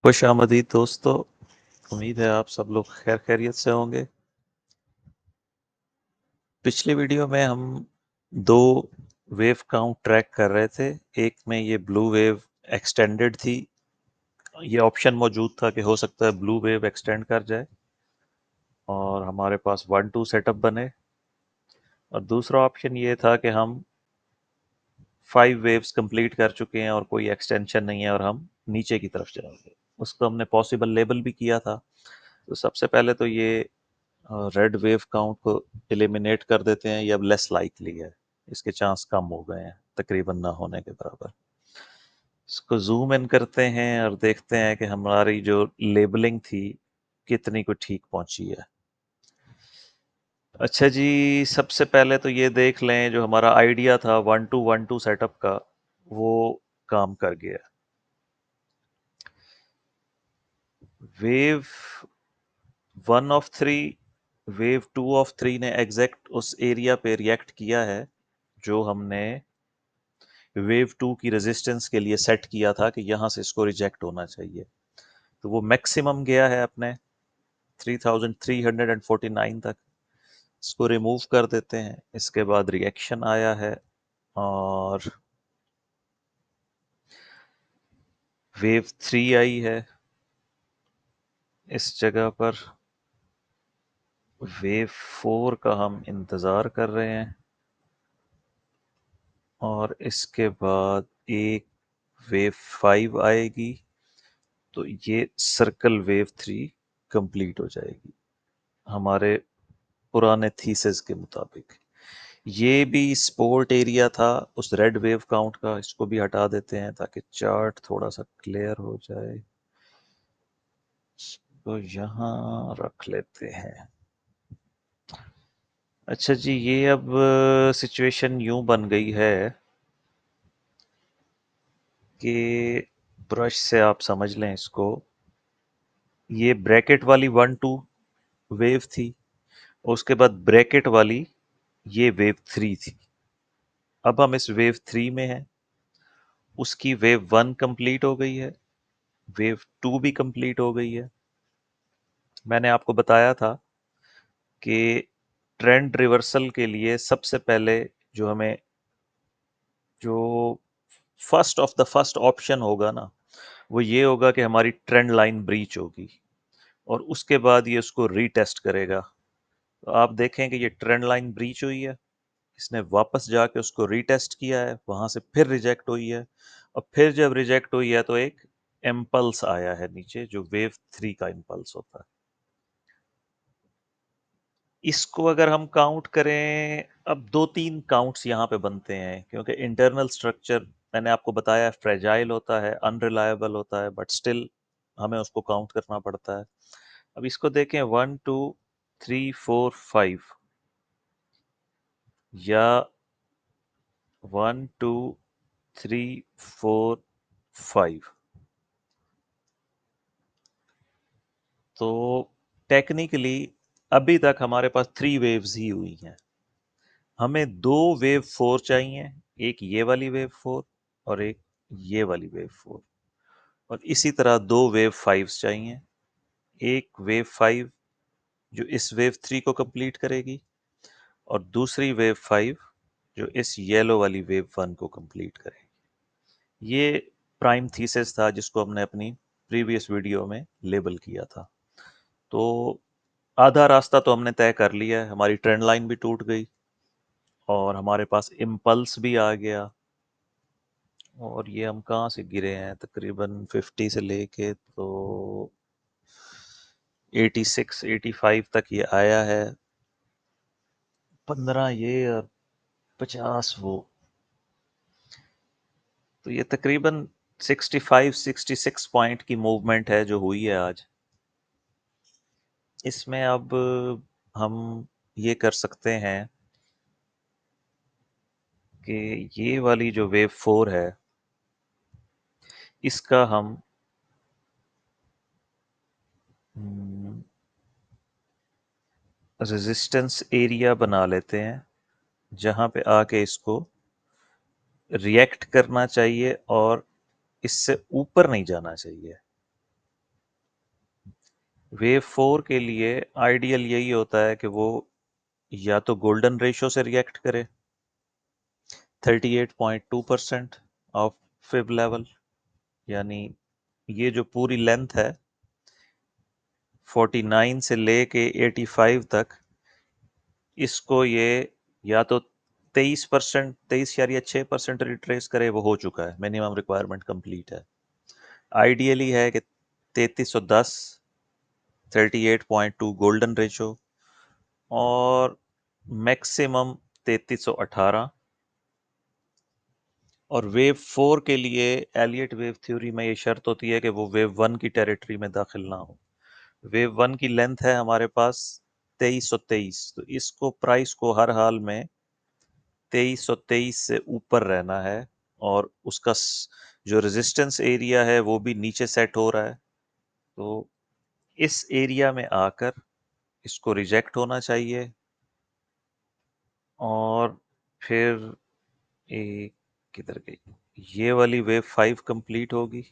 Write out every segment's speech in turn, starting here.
खुश आमदीद दोस्तों। उम्मीद है आप सब लोग खैर खैरियत से होंगे। पिछली वीडियो में हम दो वेव काउंट ट्रैक कर रहे थे। एक में ये ब्लू वेव एक्सटेंडेड थी। ये ऑप्शन मौजूद था कि हो सकता है ब्लू वेव एक्सटेंड कर जाए और हमारे पास 1-2 सेटअप बने। और दूसरा ऑप्शन ये था कि हम 5 वेव्स कंप्लीट कर चुके हैं और कोई एक्सटेंशन नहीं है और हम नीचे की तरफ जाएंगे। उसको हमने पॉसिबल लेबल भी किया था। तो सबसे पहले तो ये रेड वेव काउंट को एलिमिनेट कर देते हैं। ये अब लेस लाइकली है, इसके चांस कम हो गए हैं, तकरीबन ना होने के बराबर। इसको जूम इन करते हैं और देखते हैं कि हमारी जो लेबलिंग थी कितनी को ठीक पहुंची है। अच्छा जी, सबसे पहले तो ये देख लें जो हमारा आइडिया था 1-2-1-2 सेटअप का, वो काम कर गया। वेव 1 ऑफ 3, वेव 2 ऑफ 3 ने एग्जैक्ट उस एरिया पे रिएक्ट किया है जो हमने वेव 2 की रेजिस्टेंस के लिए सेट किया था कि यहां से इसको रिजेक्ट होना चाहिए। तो वो मैक्सिमम गया है अपने 3349 तक। इसको रिमूव कर देते हैं। इसके बाद रिएक्शन आया है और वेव 3 आई है इस जगह पर। वेव 4 का हम इंतज़ार कर रहे हैं और इसके बाद एक वेव 5 आएगी तो ये सर्कल वेव 3 कंप्लीट हो जाएगी हमारे पुराने थीसिस के मुताबिक। ये भी स्पोर्ट एरिया था उस रेड वेव काउंट का। इसको भी हटा देते हैं ताकि चार्ट थोड़ा सा क्लियर हो जाए। तो यहाँ रख लेते हैं। अच्छा जी, ये अब सिचुएशन यूं बन गई है कि ब्रश से आप समझ लें इसको। ये ब्रैकेट वाली 1-2 वेव थी, उसके बाद ब्रैकेट वाली ये वेव 3 थी। अब हम इस वेव 3 में हैं। उसकी वेव 1 कंप्लीट हो गई है, वेव 2 भी कंप्लीट हो गई है। मैंने आपको बताया था कि ट्रेंड रिवर्सल के लिए सबसे पहले जो हमें जो first of the first option होगा ना, वो ये होगा कि हमारी ट्रेंड लाइन ब्रीच होगी और उसके बाद ये उसको रीटेस्ट करेगा। तो आप देखें कि ये ट्रेंड लाइन ब्रीच हुई है, इसने वापस जाके उसको रीटेस्ट किया है, वहां से फिर रिजेक्ट हुई है और फिर जब रिजेक्ट हुई है तो एक इम्पल्स आया है नीचे जो वेव 3 का इम्पल्स होता है। इसको अगर हम काउंट करें, अब 2-3 काउंट्स यहाँ पे बनते हैं क्योंकि इंटरनल स्ट्रक्चर मैंने आपको बताया फ्रेजाइल होता है, अनरिलायबल होता है, बट स्टिल हमें उसको काउंट करना पड़ता है। अब इसको देखें 1-2-3-4-5 या 1-2-3-4-5। तो टेक्निकली अभी तक हमारे पास 3 वेव्स ही हुई हैं। हमें 2 वेव 4 चाहिए, एक ये वाली वेव 4 और एक ये वाली वेव 4। और इसी तरह 2 वेव 5 चाहिए, एक वेव 5 जो इस वेव 3 को कंप्लीट करेगी और दूसरी वेव 5 जो इस येलो वाली वेव 1 को कंप्लीट करेगी। ये प्राइम थीसिस था जिसको हमने अपनी प्रीवियस वीडियो में लेबल किया था। तो आधा रास्ता तो हमने तय कर लिया है, हमारी ट्रेंड लाइन भी टूट गई और हमारे पास इम्पल्स भी आ गया। और ये हम कहाँ से गिरे हैं, तकरीबन 50 से लेके तो 86 85 तक ये आया है। 15 ये और 50 वो, तो ये तकरीबन 65-66 पॉइंट की मूवमेंट है जो हुई है आज। इसमें अब हम ये कर सकते हैं कि ये वाली जो वेव 4 है इसका हम रेजिस्टेंस एरिया बना लेते हैं जहां पे आके इसको रिएक्ट करना चाहिए और इससे ऊपर नहीं जाना चाहिए। वेव 4 के लिए आइडियल यही होता है कि वो या तो गोल्डन रेशो से रिएक्ट करे 38.2% ऑफ फिब लेवल, यानी ये जो पूरी लेंथ है 49 से लेके 85 तक, इसको ये या तो 23%, 23.6% रिट्रेस करे, वो हो चुका है, मिनिमम रिक्वायरमेंट कंप्लीट है। आइडियली है कि 3310, 38.2 गोल्डन रेशो, और मैक्सिमम 3318। और वेव 4 के लिए एलियट वेव थ्योरी में ये शर्त होती है कि वो वेव 1 की टेरिटरी में दाखिल ना हो। वेव 1 की लेंथ है हमारे पास 2323, तो इसको प्राइस को हर हाल में 2323 से ऊपर रहना है, और उसका जो रेजिस्टेंस एरिया है वो भी नीचे सेट हो रहा है। तो इस एरिया में आकर इसको रिजेक्ट होना चाहिए, और फिर एक किधर गई, ये वाली वेव 5 कंप्लीट होगी।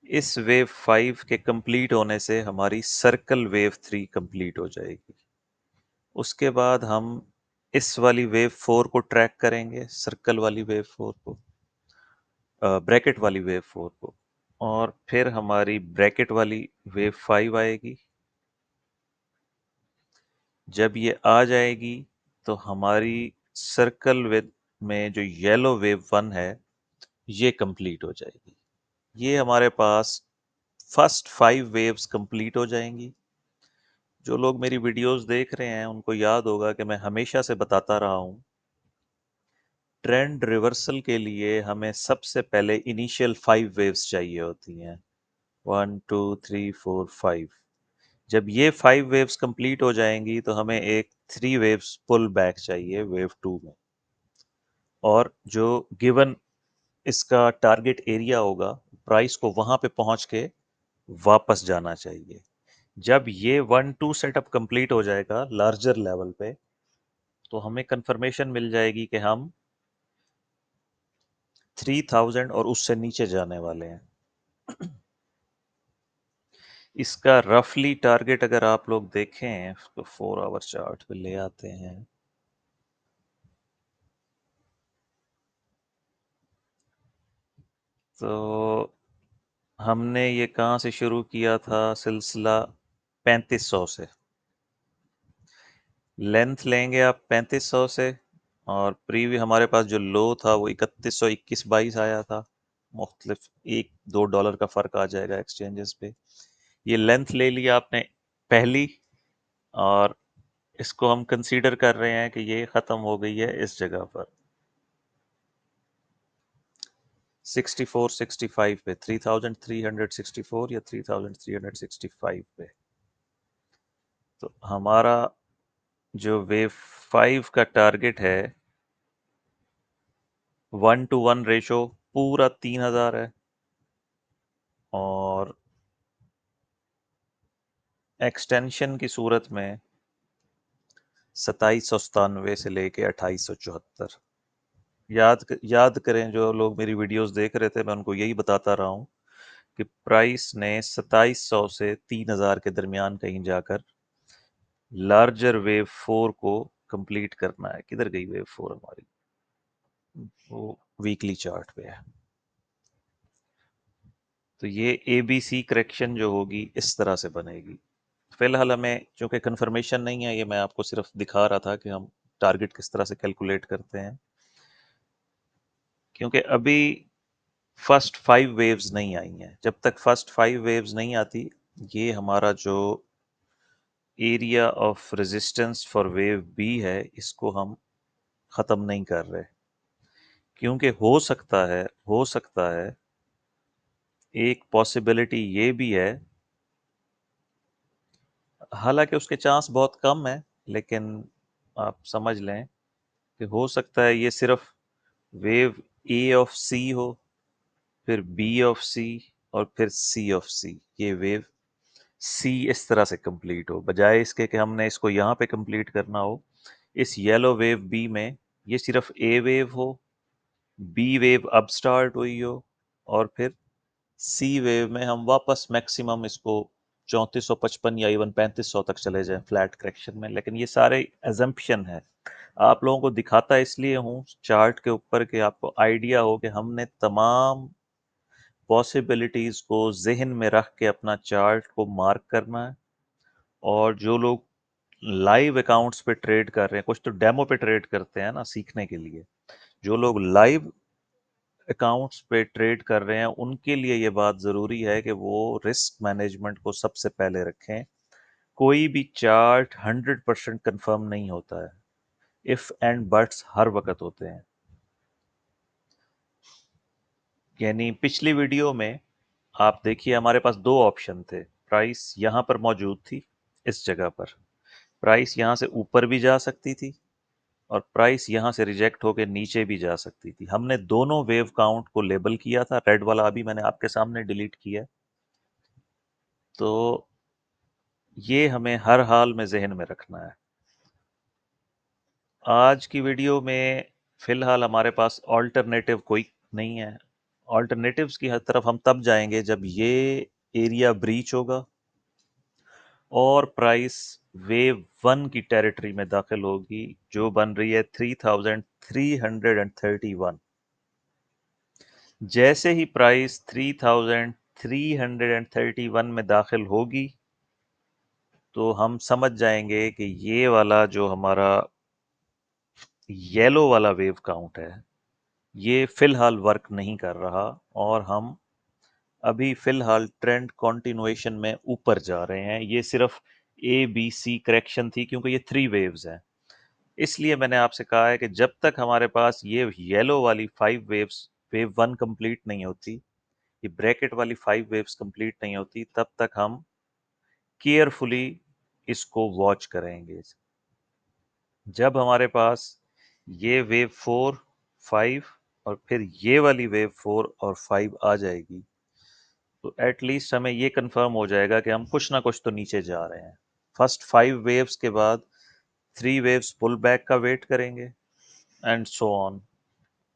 इस वेव 5 के कंप्लीट होने से हमारी सर्कल वेव 3 कंप्लीट हो जाएगी। उसके बाद हम इस वाली वेव 4 को ट्रैक करेंगे, सर्कल वाली वेव 4 को, ब्रैकेट वाली वेव 4 को, और फिर हमारी ब्रैकेट वाली वेव 5 आएगी। जब ये आ जाएगी तो हमारी सर्कल विद में जो येलो वेव 1 है ये कंप्लीट हो जाएगी। ये हमारे पास फर्स्ट 5 वेव्स कंप्लीट हो जाएंगी। जो लोग मेरी वीडियोस देख रहे हैं उनको याद होगा कि मैं हमेशा से बताता रहा हूँ, ट्रेंड रिवर्सल के लिए हमें सबसे पहले इनिशियल 5 वेव्स चाहिए होती हैं, 1 2 3 4 5। जब ये 5 वेव्स कंप्लीट हो जाएंगी तो हमें एक 3 वेव्स पुल बैक चाहिए वेव 2 में, और जो गिवन इसका टारगेट एरिया होगा, प्राइस को वहां पे पहुंच के वापस जाना चाहिए। जब ये 1 2 सेटअप कंप्लीट हो जाएगा लार्जर लेवल पे, तो हमें कंफर्मेशन मिल जाएगी कि हम 3000 और उससे नीचे जाने वाले हैं। इसका रफली टारगेट अगर आप लोग देखें तो 4 आवर चार्ट पे ले आते हैं, तो हमने ये कहाँ से शुरू किया था सिलसिला, 3500 से। लेंथ लेंगे आप 3500 से, और प्रीवी हमारे पास जो लो था वो 3121 आया था। मुख्तलिफ $1-2 का फ़र्क आ जाएगा एक्सचेंजेस पे। ये लेंथ ले लिया आपने पहली, और इसको हम कंसीडर कर रहे हैं कि ये ख़त्म हो गई है इस जगह पर 6465 पे, 3364 या 3365 पे। तो हमारा जो वेव 5 का टारगेट है 1:1 रेशो पूरा 3000 है, और एक्सटेंशन की सूरत में 2797 से लेके 2874। याद करें, जो लोग मेरी वीडियोस देख रहे थे मैं उनको यही बताता रहा हूँ कि प्राइस ने 2700 से 3000 के दरमियान कहीं जाकर लार्जर वेव 4 को कंप्लीट करना है। किधर गई वेव 4 हमारी, वो वीकली चार्ट पे है। तो ये ABC करेक्शन जो होगी इस तरह से बनेगी। फिलहाल हमें चूंकि कंफर्मेशन नहीं है, ये मैं आपको सिर्फ दिखा रहा था कि हम टारगेट किस तरह से कैलकुलेट करते हैं, क्योंकि अभी फर्स्ट 5 वेव्स नहीं आई हैं। जब तक फर्स्ट 5 वेव्स नहीं आती, ये हमारा जो area of resistance for wave B है इसको हम ख़त्म नहीं कर रहे, क्योंकि हो सकता है एक पॉसिबिलिटी ये भी है, हालांकि उसके चांस बहुत कम है, लेकिन आप समझ लें कि हो सकता है ये सिर्फ वेव ए ऑफ सी हो, फिर बी ऑफ सी, और फिर सी ऑफ सी। ये वेव सी इस तरह से कंप्लीट हो, बजाय इसके कि हमने इसको यहाँ पे कंप्लीट करना हो। इस येलो वेव बी में ये सिर्फ ए वेव हो, बी वेव अब स्टार्ट हुई हो, और फिर सी वेव में हम वापस मैक्सिमम इसको 3455 या इवन 3500 तक चले जाएं फ्लैट करेक्शन में, लेकिन ये सारे एजम्पशन है। आप लोगों को दिखाता इसलिए हूँ चार्ट के ऊपर कि आपको आइडिया हो कि हमने तमाम पॉसिबिलिटीज को जहन में रख के अपना चार्ट को मार्क करना है। और जो लोग लाइव अकाउंट्स पे ट्रेड कर रहे हैं, कुछ तो डेमो पे ट्रेड करते हैं ना सीखने के लिए, जो लोग लाइव अकाउंट्स पे ट्रेड कर रहे हैं उनके लिए ये बात ज़रूरी है कि वो रिस्क मैनेजमेंट को सबसे पहले रखें। कोई भी चार्ट 100% कंफर्म नहीं होता है, इफ एंड बट्स हर वक्त होते हैं। यानी पिछली वीडियो में आप देखिए हमारे पास दो ऑप्शन थे, प्राइस यहाँ पर मौजूद थी, इस जगह पर प्राइस यहाँ से ऊपर भी जा सकती थी और प्राइस यहाँ से रिजेक्ट होकर नीचे भी जा सकती थी। हमने दोनों वेव काउंट को लेबल किया था, रेड वाला अभी मैंने आपके सामने डिलीट किया है। तो ये हमें हर हाल में जहन में रखना है। आज की वीडियो में फिलहाल हमारे पास ऑल्टरनेटिव कोई नहीं है। ऑल्टरनेटिव्स की हर तरफ हम तब जाएंगे जब ये एरिया ब्रीच होगा और प्राइस वेव वन की टेरिटरी में दाखिल होगी, जो बन रही है 3331। जैसे ही प्राइस 3331 में दाखिल होगी तो हम समझ जाएंगे कि ये वाला जो हमारा येलो वाला वेव काउंट है ये फिलहाल वर्क नहीं कर रहा और हम अभी फिलहाल ट्रेंड कंटिन्यूएशन में ऊपर जा रहे हैं। ये सिर्फ ए बी सी करेक्शन थी क्योंकि ये 3 वेव्स हैं। इसलिए मैंने आपसे कहा है कि जब तक हमारे पास ये येलो वाली 5 वेव्स, वेव वन कंप्लीट नहीं होती, ये ब्रैकेट वाली 5 वेव्स कंप्लीट नहीं होती, तब तक हम केयरफुली इसको वॉच करेंगे। जब हमारे पास ये वेव 4, 5 और फिर ये वाली वेव 4 और 5 आ जाएगी तो एटलीस्ट हमें ये कंफर्म हो जाएगा कि हम कुछ ना कुछ तो नीचे जा रहे हैं। फर्स्ट 5 वेव्स के बाद 3 वेव्स पुल बैक का वेट करेंगे एंड सो ऑन।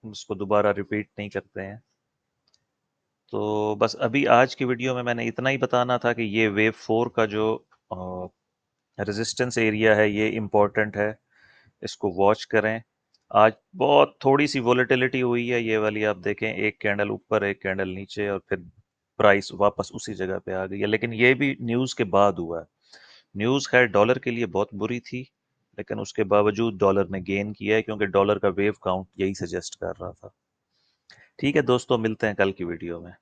उसको दोबारा रिपीट नहीं करते हैं। तो बस अभी आज की वीडियो में मैंने इतना ही बताना था कि ये वेव 4 का जो रेजिस्टेंस एरिया है ये इम्पोर्टेंट है, इसको वॉच करें। आज बहुत थोड़ी सी वोलेटिलिटी हुई है, ये वाली आप देखें, एक कैंडल ऊपर एक कैंडल नीचे और फिर प्राइस वापस उसी जगह पे आ गई है, लेकिन ये भी न्यूज़ के बाद हुआ है। न्यूज़ खैर डॉलर के लिए बहुत बुरी थी, लेकिन उसके बावजूद डॉलर ने गेन किया है क्योंकि डॉलर का वेव काउंट यही सजेस्ट कर रहा था। ठीक है दोस्तों, मिलते हैं कल की वीडियो में।